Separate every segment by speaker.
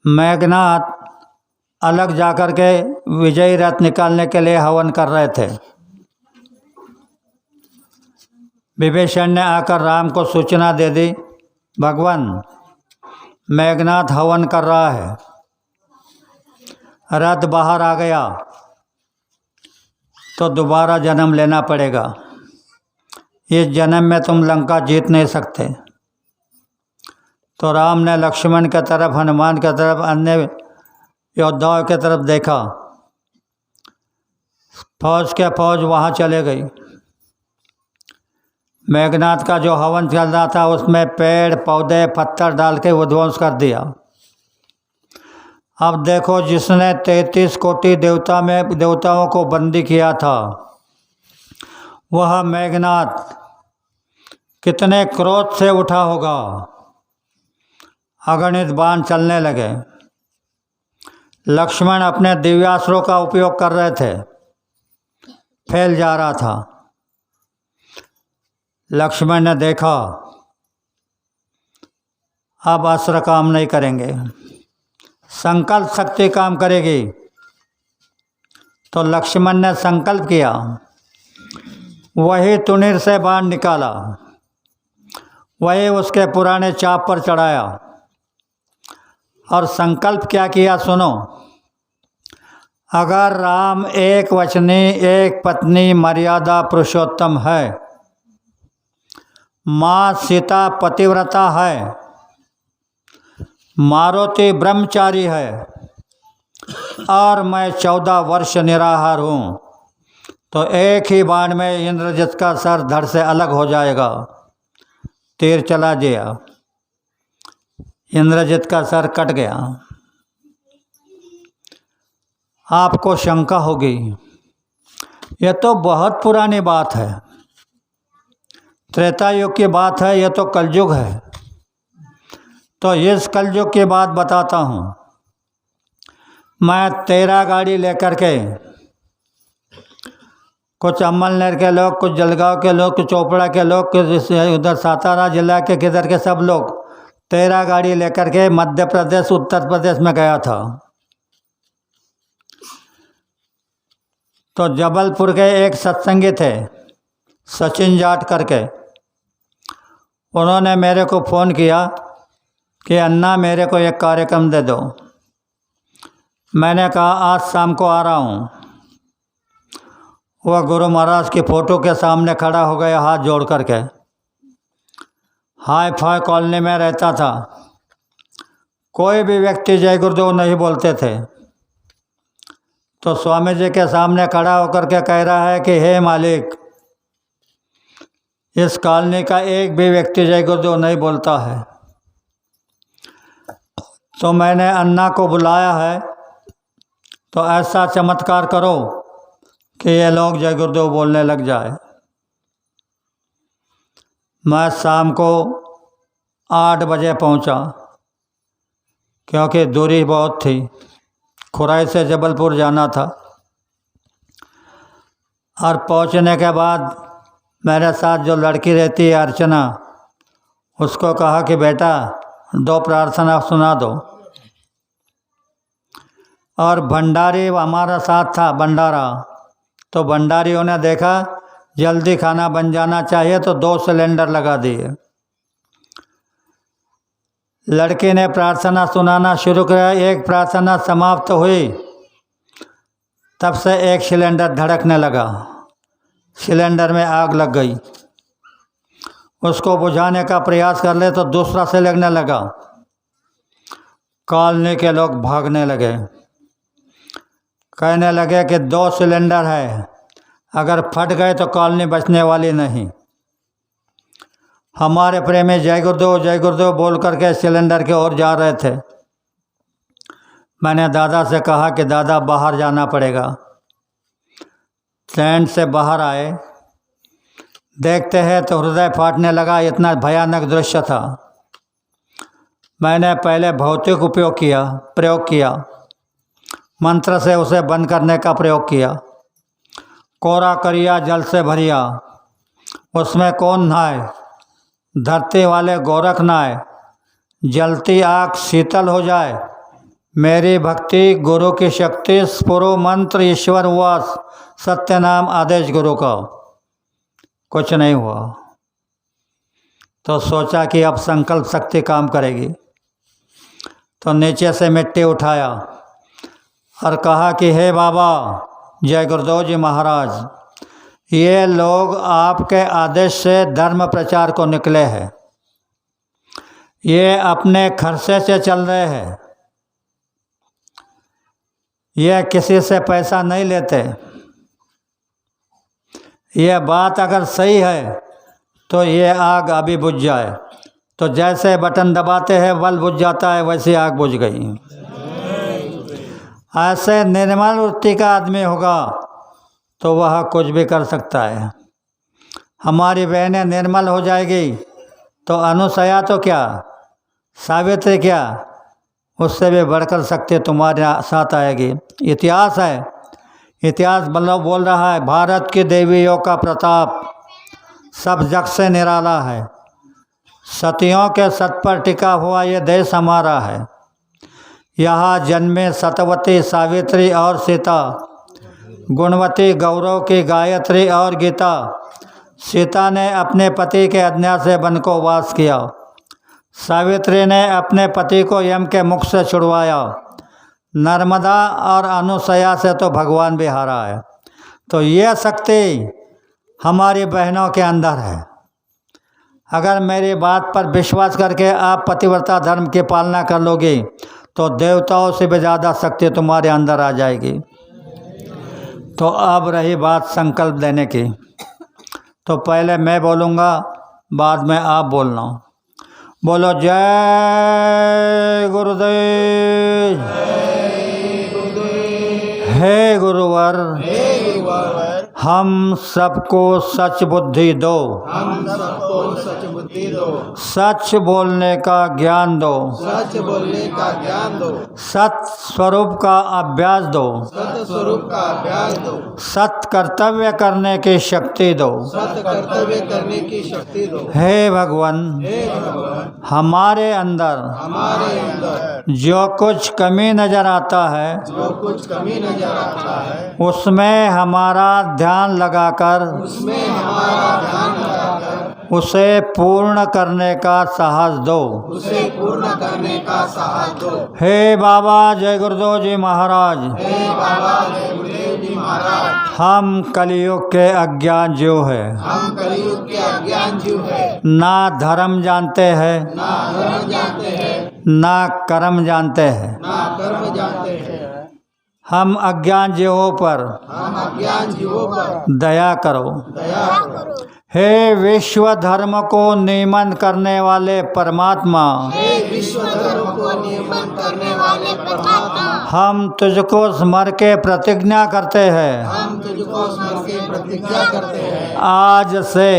Speaker 1: मेघनाथ अलग जाकर के विजयी रथ निकालने के लिए हवन कर रहे थे। विभीषण ने आकर राम को सूचना दे दी, भगवान मेघनाथ हवन कर रहा है, रथ बाहर आ गया तो दोबारा जन्म लेना पड़ेगा। इस जन्म में तुम लंका जीत नहीं सकते। तो राम ने लक्ष्मण की तरफ, हनुमान की तरफ, अन्य योद्धाओं की तरफ देखा। फौज के फौज वहाँ चले गई। मेघनाथ का जो हवन चल रहा था उसमें पेड़ पौधे पत्थर डाल के विध्वंस कर दिया। अब देखो, जिसने 33 कोटि देवताओं को बंदी किया था, वह मेघनाथ कितने क्रोध से उठा होगा। अगणित बाण चलने लगे। लक्ष्मण अपने दिव्यास्त्रों का उपयोग कर रहे थे, फैल जा रहा था। लक्ष्मण ने देखा अब अस्त्र काम नहीं करेंगे, संकल्प शक्ति काम करेगी। तो लक्ष्मण ने संकल्प किया, वही तुनीर से बाण निकाला, वही उसके पुराने चाप पर चढ़ाया और संकल्प क्या किया सुनो। अगर राम एक वचनी एक पत्नी मर्यादा पुरुषोत्तम है, माँ सीता पतिव्रता है, मारुति ब्रह्मचारी है और मैं 14 वर्ष निराहार हूँ, तो एक ही बाण में इंद्रजित का सर धड़ से अलग हो जाएगा। तीर चला गया, इंद्रजित का सर कट गया। आपको शंका होगी, यह तो बहुत पुरानी बात है, त्रेता युग की बात है, यह तो कलयुग है। तो इस कलयुग की बात बताता हूँ। मैं 13 गाड़ी लेकर के, कुछ अम्बलनेर के लोग, कुछ जलगांव के लोग, कुछ चोपड़ा के लोग, कुछ उधर सातारा जिला के किधर के सब लोग 13 गाड़ी लेकर के मध्य प्रदेश उत्तर प्रदेश में गया था। तो जबलपुर के एक सत्संगी थे, सचिन जाट करके, उन्होंने मेरे को फ़ोन किया कि अन्ना मेरे को एक कार्यक्रम दे दो। मैंने कहा आज शाम को आ रहा हूँ। वह गुरु महाराज की फ़ोटो के सामने खड़ा हो गया, हाथ जोड़ करके। हाई फाई कॉलोनी में रहता था, कोई भी व्यक्ति जय गुरुदेव नहीं बोलते थे। तो स्वामी जी के सामने खड़ा होकर के कह रहा है कि हे मालिक, इस कॉलोनी का एक भी व्यक्ति जय गुरुदेव नहीं बोलता है। तो मैंने अन्ना को बुलाया है, तो ऐसा चमत्कार करो कि ये लोग जय गुरुदेव बोलने लग जाए। मैं शाम को 8 बजे पहुंचा, क्योंकि दूरी बहुत थी, खुराई से जबलपुर जाना था। और पहुंचने के बाद मेरे साथ जो लड़की रहती है अर्चना, उसको कहा कि बेटा 2 प्रार्थना सुना दो। और भंडारी हमारा साथ था, भंडारा। तो भंडारियों ने देखा जल्दी खाना बन जाना चाहिए, तो 2 सिलेंडर लगा दिए। लड़की ने प्रार्थना सुनाना शुरू किया। एक प्रार्थना समाप्त हुई, तब से एक सिलेंडर धड़कने लगा, सिलेंडर में आग लग गई। उसको बुझाने का प्रयास कर ले तो दूसरा से लगने लगा। कॉलोनी के लोग भागने लगे, कहने लगे कि 2 सिलेंडर है, अगर फट गए तो कॉलोनी बचने वाली नहीं। हमारे प्रेमी जय गुरुदेव बोल करके सिलेंडर की ओर जा रहे थे। मैंने दादा से कहा कि दादा बाहर जाना पड़ेगा। टेंट से बाहर आए, देखते हैं तो हृदय फाटने लगा, इतना भयानक दृश्य था। मैंने पहले भौतिक प्रयोग किया, मंत्र से उसे बंद करने का प्रयोग किया। कोरा करिया जल से भरिया, उसमें कौन नहाए, धरती वाले गोरख नहाए, जलती आग शीतल हो जाए, मेरी भक्ति, गुरु की शक्ति, स्फुरो मंत्र, ईश्वर हुआ, सत्य नाम आदेश गुरु का, कुछ नहीं हुआ। तो सोचा कि अब संकल्प शक्ति काम करेगी। तो नीचे से मिट्टी उठाया और कहा कि हे बाबा जय गुरुदेव जी महाराज, ये लोग आपके आदेश से धर्म प्रचार को निकले हैं, ये अपने खर्चे से चल रहे हैं, ये किसी से पैसा नहीं लेते। ये बात अगर सही है तो ये आग अभी बुझ जाए। तो जैसे बटन दबाते हैं बल्ब बुझ जाता है, वैसे आग बुझ गई। ऐसे निर्मल वृत्ति का आदमी होगा तो वह कुछ भी कर सकता है। हमारी बहनें निर्मल हो जाएगी तो अनुसया तो क्या, सावित्री क्या, उससे भी बढ़कर शक्ति तुम्हारे साथ आएगी। इतिहास है, इतिहास बोल रहा है, भारत की देवियों का प्रताप सब जग से निराला है। सतियों के सत पर टिका हुआ ये देश हमारा है। यहाँ जन्मे सतवती, सावित्री और सीता, गुणवती, गौरव की गायत्री और गीता। सीता ने अपने पति के आज्ञा से वन को वास किया, सावित्री ने अपने पति को यम के मुख से छुड़वाया, नर्मदा और अनुसया से तो भगवान भी हारा है। तो ये शक्ति हमारी बहनों के अंदर है। अगर मेरी बात पर विश्वास करके आप पतिव्रता धर्म की पालना कर लोगे तो देवताओं से भी ज़्यादा शक्ति तुम्हारे अंदर आ जाएगी। तो अब रही बात संकल्प देने की, तो पहले मैं बोलूँगा, बाद में आप बोलना। बोलो जय गुरुदेव। हे गुरुवर, हम सबको सच बुद्धि दो,
Speaker 2: हम सबको सच बुद्धि दो,
Speaker 1: सच बोलने का ज्ञान दो,
Speaker 2: सच बोलने का ज्ञान दो,
Speaker 1: सत स्वरूप का अभ्यास दो,
Speaker 2: सत स्वरूप का अभ्यास दो,
Speaker 1: सत कर्तव्य करने की शक्ति दो।
Speaker 2: सत कर्तव्य करने की शक्ति दो।
Speaker 1: हे भगवान,
Speaker 2: हे भगवान,
Speaker 1: हमारे अंदर
Speaker 2: हमारे अंदर
Speaker 1: जो कुछ कमी नजर आता है
Speaker 2: जो कुछ कमी नजर आता है
Speaker 1: उसमें हमारा ध्यान लगाकर
Speaker 2: उसमें हमारा ध्यान लगाकर
Speaker 1: उसे पूर्ण करने का साहस दो।
Speaker 2: उसे पूर्ण करने का साहस दो।
Speaker 1: हे बाबा जय गुरुदेव जी महाराज,
Speaker 2: हे बाबा जय गुरुदेव जी महाराज,
Speaker 1: हम कलयुग के अज्ञान जीव है,
Speaker 2: हम कलयुग के अज्ञान जीव है,
Speaker 1: ना धर्म जानते हैं,
Speaker 2: ना धर्म जानते हैं,
Speaker 1: ना कर्म जानते हैं।
Speaker 2: ना कर्म जानते हैं।
Speaker 1: हम अज्ञान जीवों पर
Speaker 2: हम अज्ञान जीवों पर
Speaker 1: दया करो।
Speaker 2: दया करो।
Speaker 1: हे विश्व धर्म को नियमन करने वाले परमात्मा,
Speaker 2: हे विश्व धर्म को नियमन करने वाले परमात्मा,
Speaker 1: हम तुझको स्मर के प्रतिज्ञा करते हैं,
Speaker 2: हम तुझको स्मर के प्रतिज्ञा करते हैं।
Speaker 1: आज से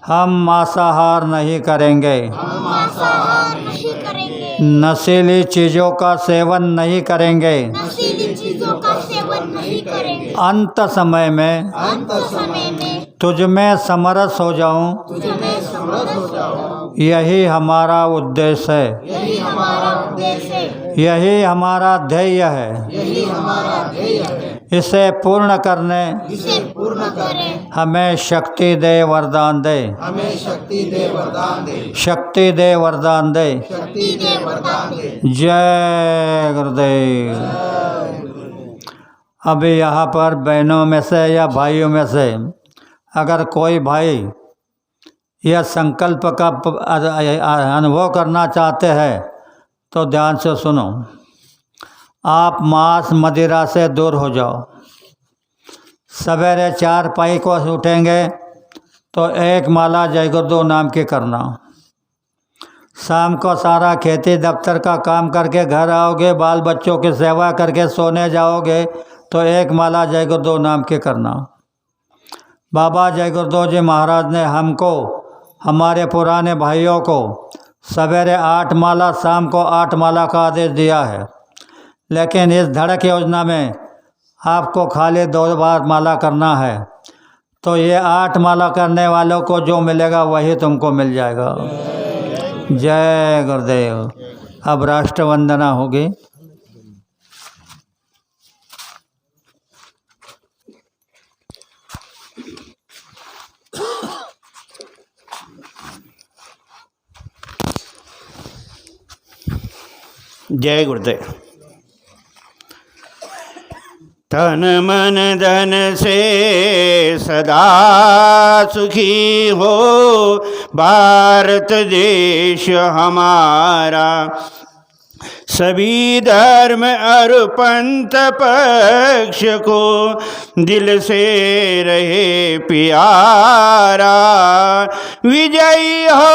Speaker 1: हम मांसाहार नहीं करेंगे,
Speaker 2: हम मांसाहार नहीं करेंगे,
Speaker 1: नशीली चीज़ों का सेवन नहीं करेंगे।
Speaker 3: नशीली चीजों का सेवन नहीं करेंगे।
Speaker 1: अंत समय में
Speaker 2: अंत समय में
Speaker 1: तुझ में समरस हो जाऊं,
Speaker 2: तुझमें समरस हो जाऊं,
Speaker 1: यही हमारा उद्देश्य है,
Speaker 2: यही हमारा उद्देश्य है,
Speaker 1: यही हमारा ध्येय है।
Speaker 2: यही हमारा ध्येय है।
Speaker 1: इसे पूर्ण करने
Speaker 2: इसे पूर्ण करें,
Speaker 1: हमें शक्ति दे, वरदान दे,
Speaker 2: हमें शक्ति दे, वरदान दे,
Speaker 1: शक्ति दे, वरदान दे।
Speaker 2: शक्ति दे, वरदान दे।
Speaker 1: जय गुरुदेव। अभी यहाँ पर बहनों में से या भाइयों में से अगर कोई भाई यह संकल्प का अनुभव करना चाहते हैं तो ध्यान से सुनो। आप मांस मदिरा से दूर हो जाओ। सवेरे 4 पाई को उठेंगे तो 1 माला जय गुरुदेव नाम की करना। शाम को सारा खेती दफ्तर का काम करके घर आओगे, बाल बच्चों की सेवा करके सोने जाओगे तो 1 माला जय गुरुदेव नाम की करना। बाबा जय गुरुदेव जी महाराज ने हमको, हमारे पुराने भाइयों को सवेरे 8 माला, शाम को 8 माला का आदेश दिया है। लेकिन इस धड़क योजना में आपको खाली 2 बार माला करना है। तो ये 8 माला करने वालों को जो मिलेगा वही तुमको मिल जाएगा। जय गुरुदेव। अब राष्ट्रवंदना होगी। जय गुरुदेव। तन मन धन से सदा सुखी हो भारत देश हमारा, सभी धर्म और पंथ पक्ष को दिल से रहे प्यारा। विजयी हो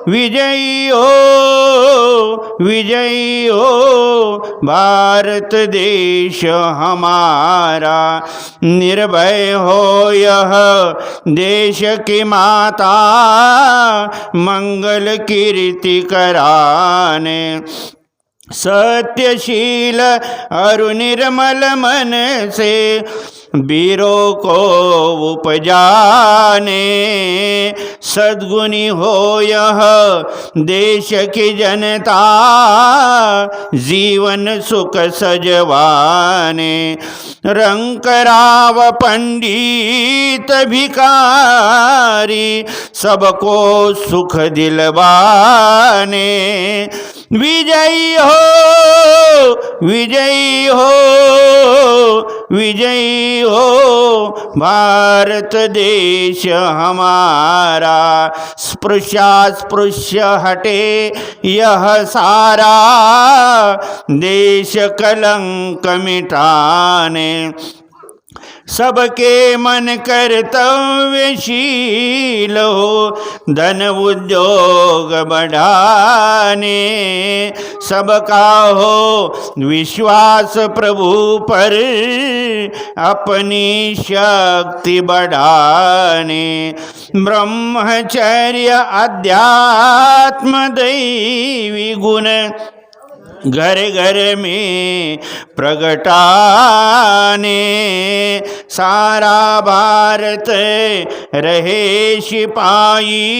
Speaker 1: विजयी हो विजयी हो भारत देश हमारा, निर्भय हो यह देश की माता, मंगल कीर्ति कराने, सत्यशील और निर्मल मन से वीरों को उपजाने, सद्गुणी हो यह देश की जनता, जीवन सुख सजवाने, रंकराव पंडित भिखारी, सबको सुख दिलवाने। विजयी हो विजयी हो विजयी हो भारत देश हमारा, स्पृश्य हटे यह सारा, देश कलंक मिटाने, सबके मन कर्तव्यशील हो, धन उद्योग बढ़ाने, सबका हो विश्वास प्रभु पर, अपनी शक्ति बढ़ाने, ब्रह्मचर्य अध्यात्म दैवी गुण घर घर में प्रगटाने, सारा भारत रहे सिपाही,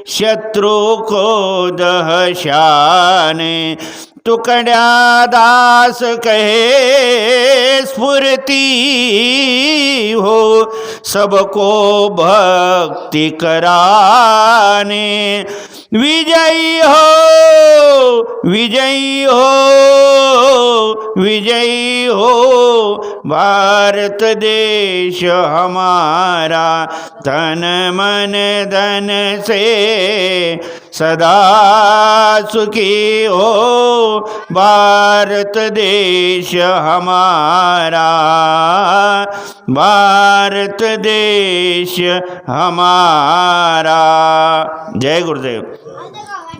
Speaker 1: शत्रु को दहशाने, टुकड़ा दास कहे स्फूर्ति हो, सबको भक्ति कराने। विजयी हो विजयी हो विजयी हो भारत देश हमारा, तन मन धन से सदा सुखी हो भारत देश हमारा, भारत देश हमारा। जय गुरुदेव।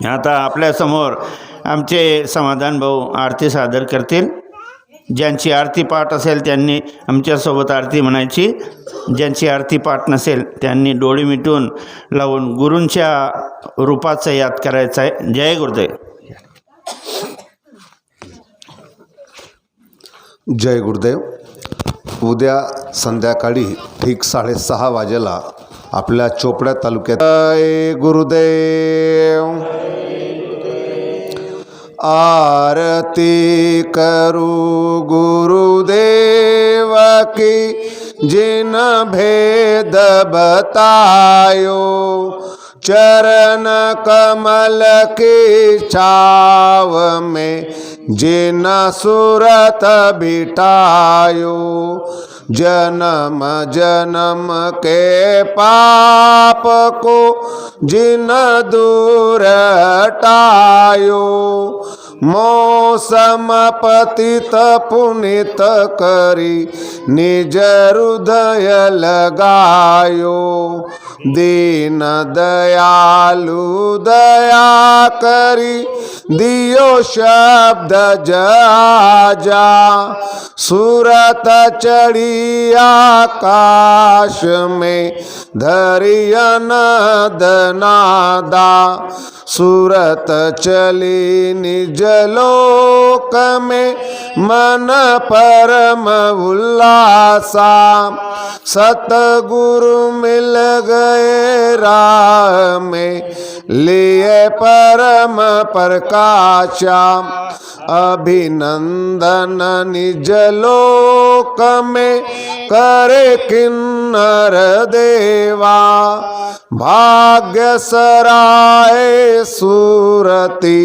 Speaker 1: आता आपल्यासमोर आमचे समाधान भाऊ आरती सादर करतील। ज्यांची आरती पाठ असेल त्यांनी आमच्यासोबत आरती म्हणायची, ज्यांची आरती पाठ नसेल त्यांनी डोळे मिटून लावून गुरूंच्या रूपाचं याद करायचं आहे। जय गुरुदेव।
Speaker 4: जय गुरुदेव। उद्या संध्याकाळी ठीक 6:30 वाजेला आपल्या चोपड्या तालुक्यात जय गुरुदेव आरती करू गुरुदेव की जिन भेद बतायो, चरण कमल की छाव में जिन सूरत बिठायो, जन्म जन्म के पाप को जिन दूर हटायो, मौसम पतित पुनित करी निज हृदय लगायो, दीन दयालु दया करी दियो शब्द जा, सूरत चढ़ी आकाश में धरियन दनादा, सूरत चली निज लोक में मन परम उल्लासा, सतगुरु मिल गए राह में लिए परम प्रकाशा अभिनंदन निज लोक में करे किन्नर देवा भाग्य सराय सूरति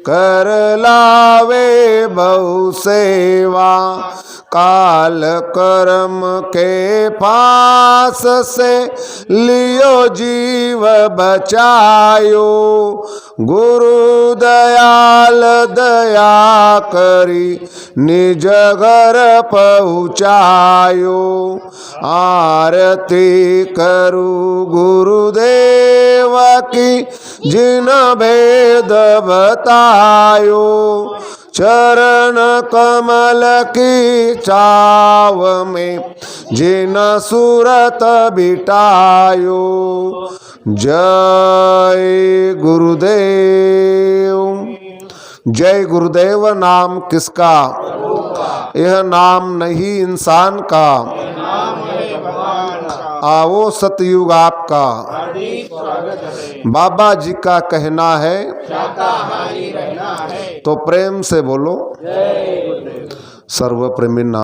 Speaker 4: कर लावे बहु सेवा काल कर्म के पास से लियो जीव बचायो गुरु दयाल दया करी निज घर पहुँचायो आरती करू गुरुदेव की जिन भेद बतायो चरण कमल की चाव में जिन सूरत बिटायो जय गुरुदेव। जय गुरुदेव नाम किसका? यह नाम नहीं इंसान का, आओ सतयुग आपका। बाबा जी का कहना है तो प्रेम से बोलो सर्वप्रेमी नाम।